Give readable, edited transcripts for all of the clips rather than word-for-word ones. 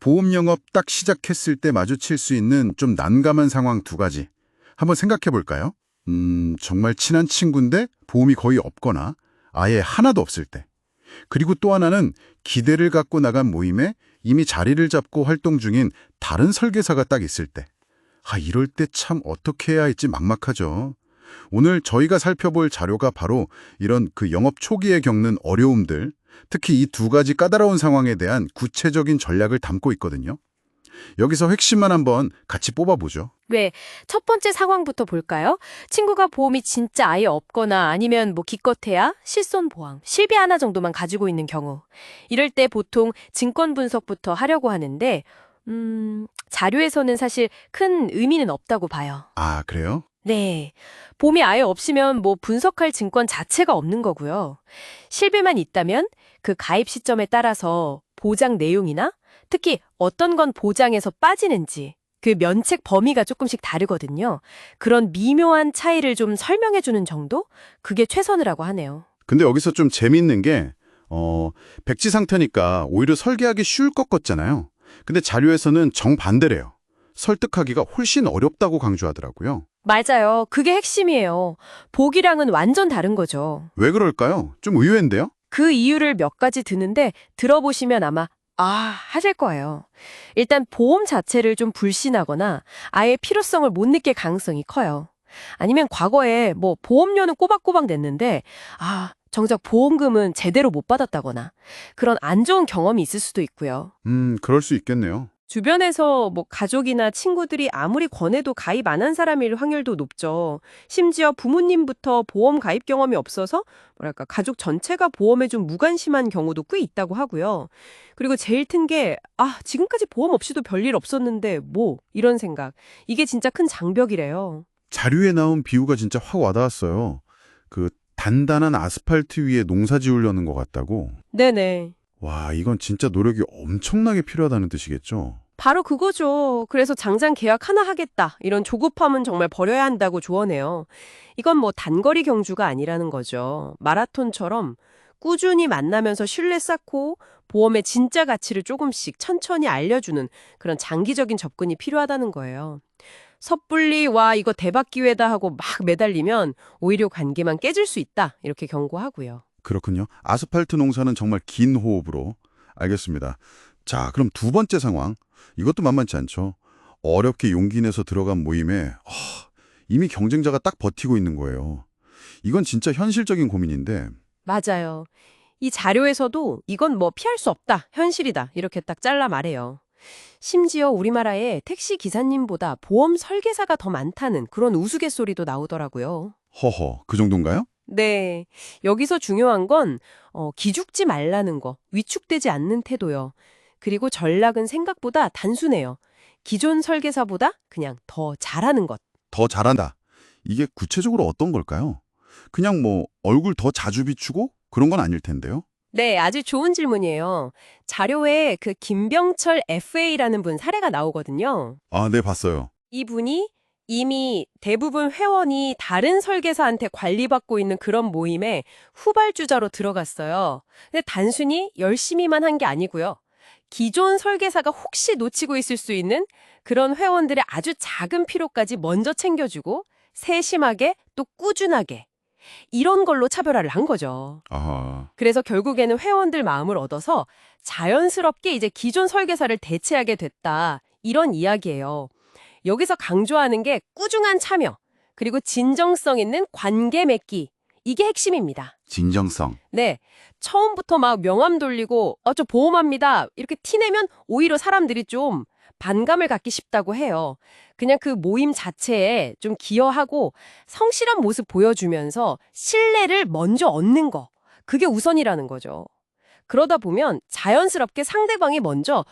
보험 영업 딱 시작했을 때 마주칠 수 있는 좀 난감한 상황 두 가지. 한번 생각해 볼까요? 정말 친한 친구인데 보험이 거의 없거나 아예 하나도 없을 때. 그리고 또 하나는 기대를 갖고 나간 모임에 이미 자리를 잡고 활동 중인 다른 설계사가 딱 있을 때. 이럴 때 참 어떻게 해야 할지 막막하죠. 오늘 저희가 살펴볼 자료가 바로 이런 그 영업 초기에 겪는 어려움들, 특히 이 두 가지 까다로운 상황에 대한 구체적인 전략을 담고 있거든요. 여기서 핵심만 한번 같이 뽑아보죠. 네, 첫 번째 상황부터 볼까요? 친구가 보험이 진짜 아예 없거나 아니면 기껏해야 실손보험, 실비 하나 정도만 가지고 있는 경우. 이럴 때 보통 증권 분석부터 하려고 하는데 자료에서는 사실 큰 의미는 없다고 봐요. 아, 그래요? 네, 보험이 아예 없으면 분석할 증권 자체가 없는 거고요. 실비만 있다면 그 가입 시점에 따라서 보장 내용이나 특히 어떤 건 보장에서 빠지는지 그 면책 범위가 조금씩 다르거든요. 그런 미묘한 차이를 좀 설명해주는 정도? 그게 최선이라고 하네요. 근데 여기서 좀 재미있는 게 백지 상태니까 오히려 설계하기 쉬울 것 같잖아요. 근데 자료에서는 정반대래요. 설득하기가 훨씬 어렵다고 강조하더라고요. 맞아요. 그게 핵심이에요. 보기랑은 완전 다른 거죠. 왜 그럴까요? 좀 의외인데요? 그 이유를 몇 가지 드는데 들어보시면 아마 하실 거예요. 일단 보험 자체를 좀 불신하거나 아예 필요성을 못 느낄 가능성이 커요. 아니면 과거에 보험료는 꼬박꼬박 냈는데 정작 보험금은 제대로 못 받았다거나 그런 안 좋은 경험이 있을 수도 있고요. 그럴 수 있겠네요. 주변에서 가족이나 친구들이 아무리 권해도 가입 안 한 사람일 확률도 높죠. 심지어 부모님부터 보험 가입 경험이 없어서 가족 전체가 보험에 좀 무관심한 경우도 꽤 있다고 하고요. 그리고 제일 튼 게 지금까지 보험 없이도 별일 없었는데 이런 생각. 이게 진짜 큰 장벽이래요. 자료에 나온 비유가 진짜 확 와닿았어요. 그 단단한 아스팔트 위에 농사 지으려는 것 같다고. 네네. 와, 이건 진짜 노력이 엄청나게 필요하다는 뜻이겠죠? 바로 그거죠. 그래서 당장 계약 하나 하겠다. 이런 조급함은 정말 버려야 한다고 조언해요. 이건 단거리 경주가 아니라는 거죠. 마라톤처럼 꾸준히 만나면서 신뢰 쌓고 보험의 진짜 가치를 조금씩 천천히 알려주는 그런 장기적인 접근이 필요하다는 거예요. 섣불리 이거 대박 기회다 하고 막 매달리면 오히려 관계만 깨질 수 있다. 이렇게 경고하고요. 그렇군요. 아스팔트 농사는 정말 긴 호흡으로. 알겠습니다. 자, 그럼 두 번째 상황. 이것도 만만치 않죠. 어렵게 용기 내서 들어간 모임에 이미 경쟁자가 딱 버티고 있는 거예요. 이건 진짜 현실적인 고민인데. 맞아요. 이 자료에서도 이건 피할 수 없다, 현실이다 이렇게 딱 잘라 말해요. 심지어 우리나라에 택시 기사님보다 보험 설계사가 더 많다는 그런 우스갯소리도 나오더라고요. 허허, 그 정도인가요? 네, 여기서 중요한 건 기죽지 말라는 거, 위축되지 않는 태도요. 그리고 전략은 생각보다 단순해요. 기존 설계사보다 그냥 더 잘하는 것. 더 잘한다. 이게 구체적으로 어떤 걸까요? 그냥 얼굴 더 자주 비추고 그런 건 아닐 텐데요. 네, 아주 좋은 질문이에요. 자료에 그 김병철 FA라는 분 사례가 나오거든요. 아, 네, 봤어요. 이분이 이미 대부분 회원이 다른 설계사한테 관리받고 있는 그런 모임에 후발주자로 들어갔어요. 근데 단순히 열심히만 한 게 아니고요. 기존 설계사가 혹시 놓치고 있을 수 있는 그런 회원들의 아주 작은 필요까지 먼저 챙겨주고 세심하게 또 꾸준하게 이런 걸로 차별화를 한 거죠. 아하. 그래서 결국에는 회원들 마음을 얻어서 자연스럽게 이제 기존 설계사를 대체하게 됐다. 이런 이야기예요. 여기서 강조하는 게 꾸준한 참여, 그리고 진정성 있는 관계 맺기. 이게 핵심입니다. 진정성. 네, 처음부터 막 명함 돌리고 저 보험합니다. 이렇게 티내면 오히려 사람들이 좀 반감을 갖기 쉽다고 해요. 그냥 그 모임 자체에 좀 기여하고 성실한 모습 보여주면서 신뢰를 먼저 얻는 거. 그게 우선이라는 거죠. 그러다 보면 자연스럽게 상대방이 먼저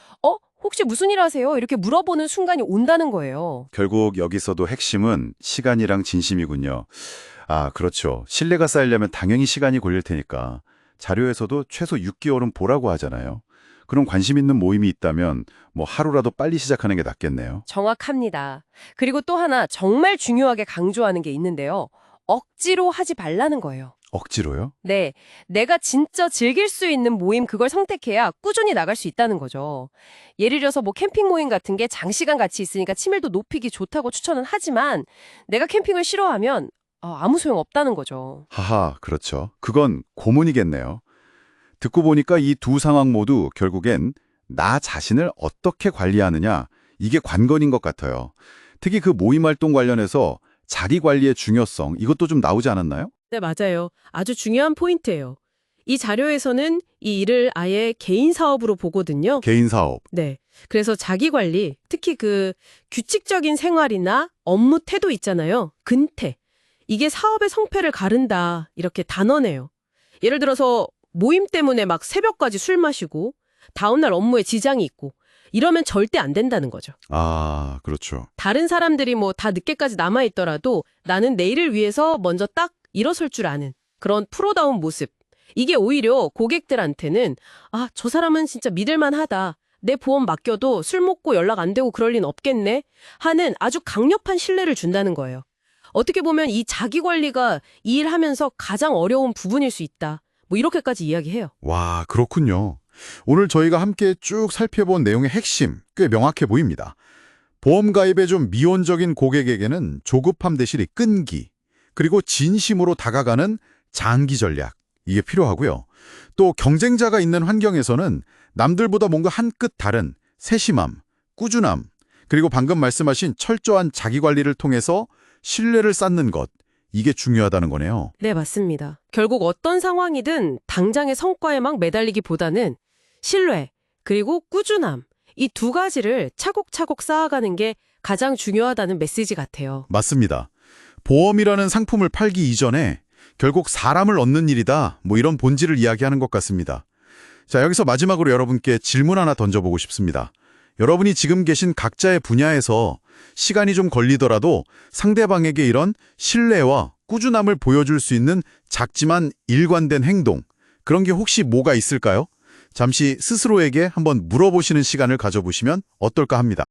혹시 무슨 일 하세요? 이렇게 물어보는 순간이 온다는 거예요. 결국 여기서도 핵심은 시간이랑 진심이군요. 아, 그렇죠. 신뢰가 쌓이려면 당연히 시간이 걸릴 테니까 자료에서도 최소 6개월은 보라고 하잖아요. 그럼 관심 있는 모임이 있다면 하루라도 빨리 시작하는 게 낫겠네요. 정확합니다. 그리고 또 하나 정말 중요하게 강조하는 게 있는데요. 억지로 하지 말라는 거예요. 억지로요? 네, 내가 진짜 즐길 수 있는 모임 그걸 선택해야 꾸준히 나갈 수 있다는 거죠. 예를 들어서 뭐 캠핑 모임 같은 게 장시간 같이 있으니까 친밀도 높이기 좋다고 추천은 하지만 내가 캠핑을 싫어하면 아무 소용 없다는 거죠. 하하, 그렇죠. 그건 고문이겠네요. 듣고 보니까 이 두 상황 모두 결국엔 나 자신을 어떻게 관리하느냐, 이게 관건인 것 같아요. 특히 그 모임 활동 관련해서 자기 관리의 중요성, 이것도 좀 나오지 않았나요? 네, 맞아요. 아주 중요한 포인트예요. 이 자료에서는 이 일을 아예 개인 사업으로 보거든요. 개인 사업. 네. 그래서 자기 관리, 특히 그 규칙적인 생활이나 업무 태도 있잖아요. 근태. 이게 사업의 성패를 가른다. 이렇게 단언해요. 예를 들어서 모임 때문에 막 새벽까지 술 마시고 다음날 업무에 지장이 있고 이러면 절대 안 된다는 거죠. 아, 그렇죠. 다른 사람들이 뭐 다 늦게까지 남아있더라도 나는 내일을 위해서 먼저 딱 일어설 줄 아는 그런 프로다운 모습. 이게 오히려 고객들한테는 저 사람은 진짜 믿을만하다. 내 보험 맡겨도 술 먹고 연락 안 되고 그럴 리는 없겠네. 하는 아주 강력한 신뢰를 준다는 거예요. 어떻게 보면 이 자기 관리가 이 일하면서 가장 어려운 부분일 수 있다. 뭐 이렇게까지 이야기해요. 와, 그렇군요. 오늘 저희가 함께 쭉 살펴본 내용의 핵심, 꽤 명확해 보입니다. 보험 가입에 좀 미온적인 고객에게는 조급함 대신에 끈기, 그리고 진심으로 다가가는 장기 전략, 이게 필요하고요. 또 경쟁자가 있는 환경에서는 남들보다 뭔가 한 끗 다른 세심함, 꾸준함, 그리고 방금 말씀하신 철저한 자기 관리를 통해서 신뢰를 쌓는 것, 이게 중요하다는 거네요. 네, 맞습니다. 결국 어떤 상황이든 당장의 성과에 막 매달리기보다는 신뢰, 그리고 꾸준함, 이 두 가지를 차곡차곡 쌓아가는 게 가장 중요하다는 메시지 같아요. 맞습니다. 보험이라는 상품을 팔기 이전에 결국 사람을 얻는 일이다, 뭐 이런 본질을 이야기하는 것 같습니다. 자, 여기서 마지막으로 여러분께 질문 하나 던져보고 싶습니다. 여러분이 지금 계신 각자의 분야에서 시간이 좀 걸리더라도 상대방에게 이런 신뢰와 꾸준함을 보여줄 수 있는 작지만 일관된 행동, 그런 게 혹시 뭐가 있을까요? 잠시 스스로에게 한번 물어보시는 시간을 가져보시면 어떨까 합니다.